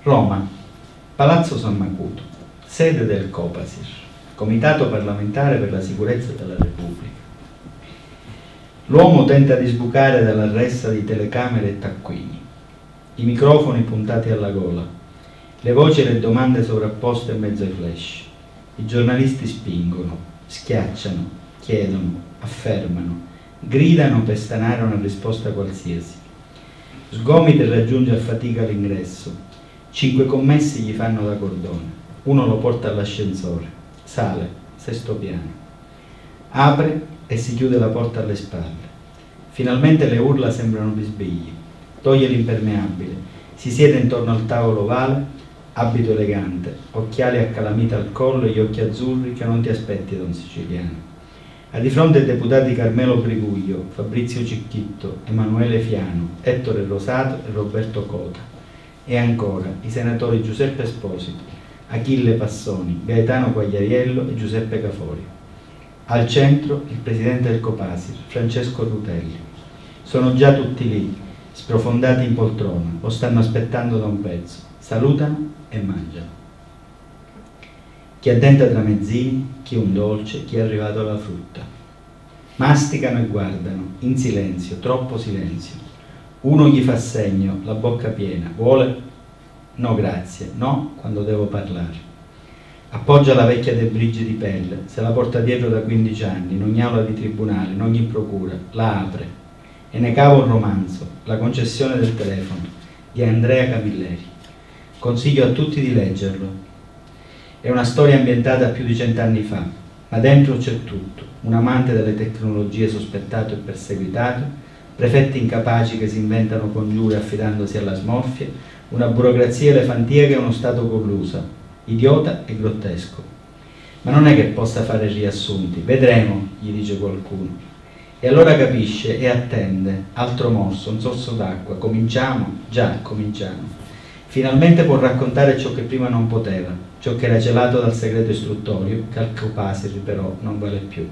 Roma, Palazzo San Macuto, sede del Copasir, Comitato parlamentare per la sicurezza della Repubblica. L'uomo tenta di sbucare dalla ressa di telecamere e taccuini, i microfoni puntati alla gola, le voci e le domande sovrapposte in mezzo ai flash. I giornalisti spingono, schiacciano, chiedono, affermano, gridano per stanare una risposta qualsiasi. Sgomita e raggiunge a fatica l'ingresso. 5 commessi gli fanno da cordone. Uno lo porta all'ascensore. Sale, 6° piano. Apre e si chiude la porta alle spalle. Finalmente le urla sembrano bisbigli. Toglie l'impermeabile. Si siede intorno al tavolo ovale, abito elegante, occhiali a calamita al collo e gli occhi azzurri che non ti aspetti da un siciliano. Ha di fronte i deputati Carmelo Briguglio, Fabrizio Cicchitto, Emanuele Fiano, Ettore Rosato e Roberto Cota. E ancora i senatori Giuseppe Esposito, Achille Passoni, Gaetano Quagliariello e Giuseppe Caforio. Al centro il presidente del Copasir, Francesco Rutelli. Sono già tutti lì, sprofondati in poltrona, lo stanno aspettando da un pezzo. Salutano e mangiano. Chi addenta tramezzini, chi un dolce, chi è arrivato alla frutta. Masticano e guardano, in silenzio, troppo silenzio. Uno gli fa segno, la bocca piena. Vuole? No grazie, no quando devo parlare. Appoggia la vecchia De Brigi di pelle, se la porta dietro da 15 anni, in ogni aula di tribunale, in ogni procura, la apre e ne cava un romanzo, La concessione del telefono, di Andrea Camilleri. Consiglio a tutti di leggerlo. È una storia ambientata più di 100 anni fa, ma dentro c'è tutto. Un amante delle tecnologie sospettato e perseguitato, prefetti incapaci che si inventano congiure affidandosi alla smorfia, una burocrazia elefantiaca e uno Stato collusa, idiota e grottesco. Ma non è che possa fare riassunti, vedremo, gli dice qualcuno. E allora capisce e attende, altro morso, un sorso d'acqua, cominciamo? Già, cominciamo. Finalmente può raccontare ciò che prima non poteva, ciò che era celato dal segreto istruttorio, che al Copasir però non vale più.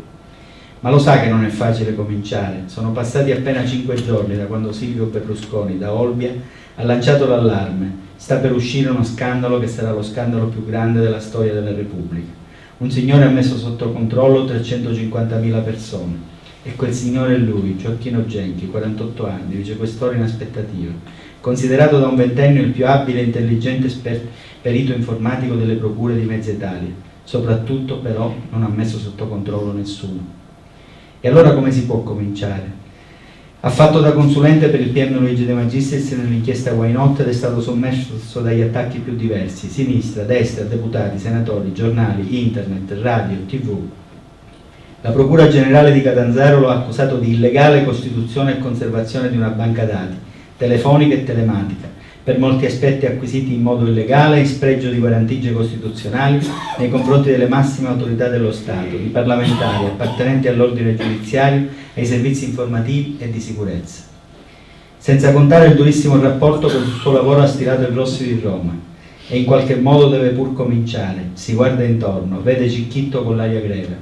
Ma lo sa che non è facile cominciare, sono passati appena 5 giorni da quando Silvio Berlusconi, da Olbia, ha lanciato l'allarme, sta per uscire uno scandalo che sarà lo scandalo più grande della storia della Repubblica. Un signore ha messo sotto controllo 350.000 persone, e quel signore è lui, Gioacchino Genchi, 48 anni, vicequestore in aspettativa, considerato da un ventennio il più abile e intelligente perito informatico delle procure di Mezza Italia. Soprattutto, però, non ha messo sotto controllo nessuno. E allora come si può cominciare? Ha fatto da consulente per il PM Luigi De Magistris nell'inchiesta Why Not ed è stato sommerso dagli attacchi più diversi, sinistra, destra, deputati, senatori, giornali, internet, radio, tv. La Procura Generale di Catanzaro lo ha accusato di illegale costituzione e conservazione di una banca dati, telefonica e telematica, per molti aspetti acquisiti in modo illegale in spregio di guarentigie costituzionali nei confronti delle massime autorità dello Stato, di parlamentari appartenenti all'ordine giudiziario, ai servizi informativi e di sicurezza. Senza contare il durissimo rapporto che sul suo lavoro ha stilato il Rossi di Roma. E in qualche modo deve pur cominciare, si guarda intorno, vede Cicchitto con l'aria greve.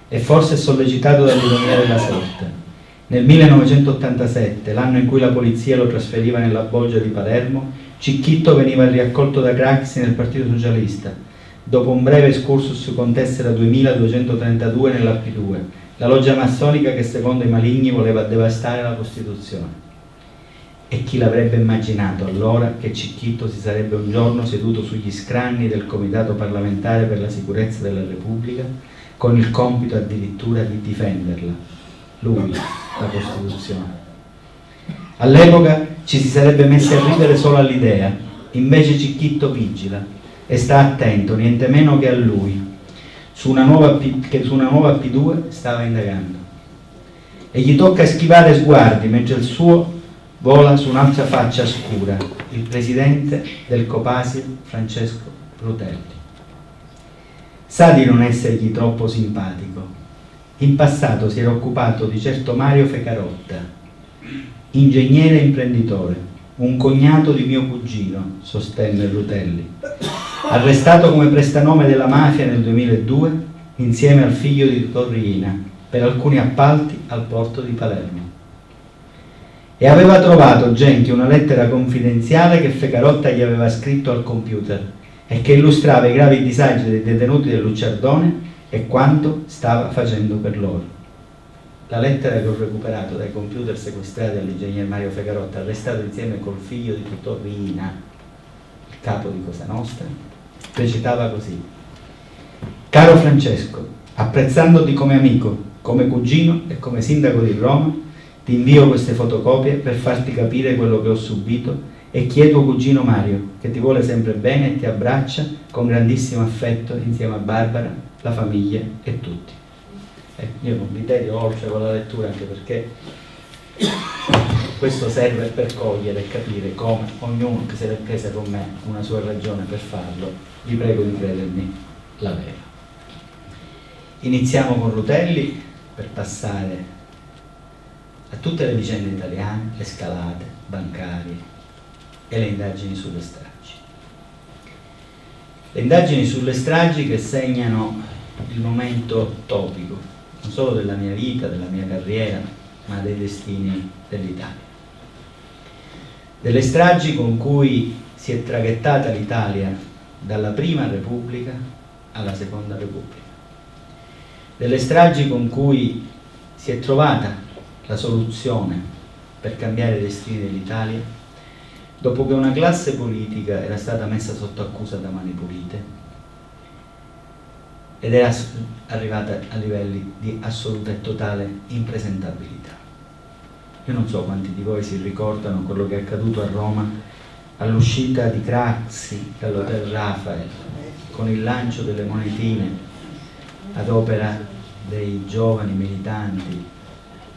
E forse è sollecitato dall'ironia della sorte. Nel 1987, l'anno in cui la polizia lo trasferiva nella Bolgia di Palermo, Cicchitto veniva riaccolto da Craxi nel Partito Socialista, dopo un breve excursus con tessera 2232 nella P2, la loggia massonica che secondo i maligni voleva devastare la Costituzione. E chi l'avrebbe immaginato allora che Cicchitto si sarebbe un giorno seduto sugli scranni del Comitato parlamentare per la sicurezza della Repubblica, con il compito addirittura di difenderla, lui, la Costituzione. All'epoca ci si sarebbe messi a ridere solo all'idea, invece Cicchitto vigila e sta attento, niente meno che a lui, su una nuova P2 stava indagando. E gli tocca schivare sguardi mentre il suo vola su un'altra faccia scura, il presidente del Copasir, Francesco Rutelli. Sa di non essergli troppo simpatico. In passato si era occupato di certo Mario Fecarotta, ingegnere e imprenditore, un cognato di mio cugino, sostenne Rutelli, arrestato come prestanome della mafia nel 2002 insieme al figlio di Torrina per alcuni appalti al porto di Palermo. e aveva trovato Genchi una lettera confidenziale che Fecarotta gli aveva scritto al computer e che illustrava i gravi disagi dei detenuti del Lucciardone e quanto stava facendo per loro. La lettera che ho recuperato dai computer sequestrati all'ingegner Mario Fecarotta, arrestato insieme col figlio di Totò Riina, il capo di Cosa Nostra, recitava così: caro Francesco, apprezzandoti come amico, come cugino e come sindaco di Roma, ti invio queste fotocopie per farti capire quello che ho subito e chi è tuo cugino Mario, che ti vuole sempre bene e ti abbraccia con grandissimo affetto insieme a Barbara, la famiglia e tutti. Io non vi tedio oltre con la lettura, anche perché questo serve per cogliere e capire come ognuno che se l'è presa con me una sua ragione per farlo, vi prego di credermi, la vera. Iniziamo con Rutelli per passare a tutte le vicende italiane, le scalate bancarie e le indagini sulle stragi. Le indagini sulle stragi che segnano il momento topico, non solo della mia vita, della mia carriera, ma dei destini dell'Italia. Delle stragi con cui si è traghettata l'Italia dalla Prima Repubblica alla Seconda Repubblica. Delle stragi con cui si è trovata la soluzione per cambiare i destini dell'Italia dopo che una classe politica era stata messa sotto accusa da Mani Pulite ed era arrivata a livelli di assoluta e totale impresentabilità. Io non so quanti di voi si ricordano quello che è accaduto a Roma all'uscita di Craxi dall'Hotel Rafael con il lancio delle monetine ad opera dei giovani militanti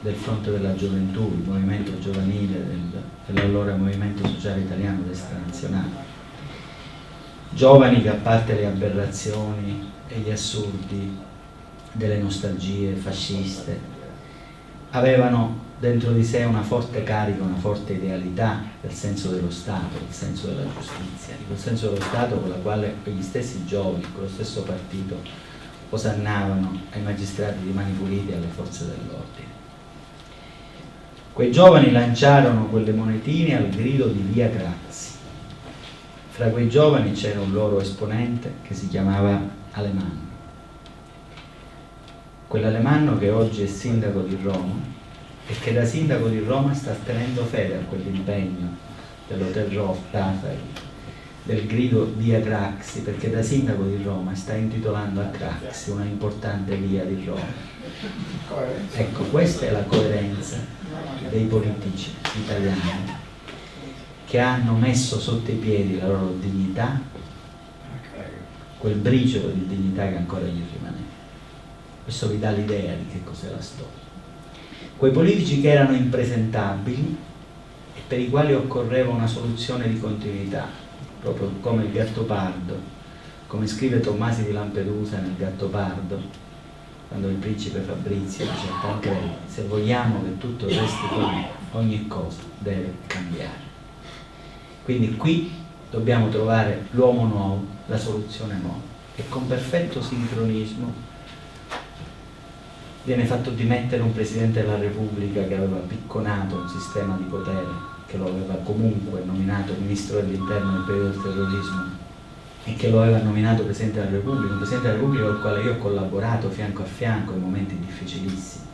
del Fronte della Gioventù, il movimento giovanile dell'allora Movimento Sociale Italiano Destra Nazionale. Giovani che, a parte le aberrazioni e gli assurdi delle nostalgie fasciste, avevano dentro di sé una forte carica, una forte idealità del senso dello Stato, del senso della giustizia, di quel senso dello Stato con la quale quegli stessi giovani, con lo stesso partito, osannavano ai magistrati di Mani Pulite e alle forze dell'ordine. Quei giovani lanciarono quelle monetine al grido di Via Craxi. Fra quei giovani c'era un loro esponente che si chiamava Alemanno. Quell'Alemanno che oggi è sindaco di Roma e che da sindaco di Roma sta tenendo fede a quell'impegno dell'Hotel Rafael, del grido Via Craxi, perché da sindaco di Roma sta intitolando a Craxi una importante via di Roma. Ecco, questa è la coerenza dei politici italiani che hanno messo sotto i piedi la loro dignità, quel briciolo di dignità che ancora gli rimaneva. Questo vi dà l'idea di che cos'è la storia. Quei politici che erano impresentabili e per i quali occorreva una soluzione di continuità, proprio come il Gattopardo, come scrive Tommasi di Lampedusa nel Gattopardo, quando il principe Fabrizio dice a Tancredi: se vogliamo che tutto resti come ogni cosa deve cambiare. Quindi qui dobbiamo trovare l'uomo nuovo, la soluzione nuova, e con perfetto sincronismo viene fatto dimettere un Presidente della Repubblica che aveva picconato un sistema di potere, che lo aveva comunque nominato Ministro dell'Interno nel periodo del terrorismo e che lo aveva nominato Presidente della Repubblica, un Presidente della Repubblica con il quale io ho collaborato fianco a fianco in momenti difficilissimi.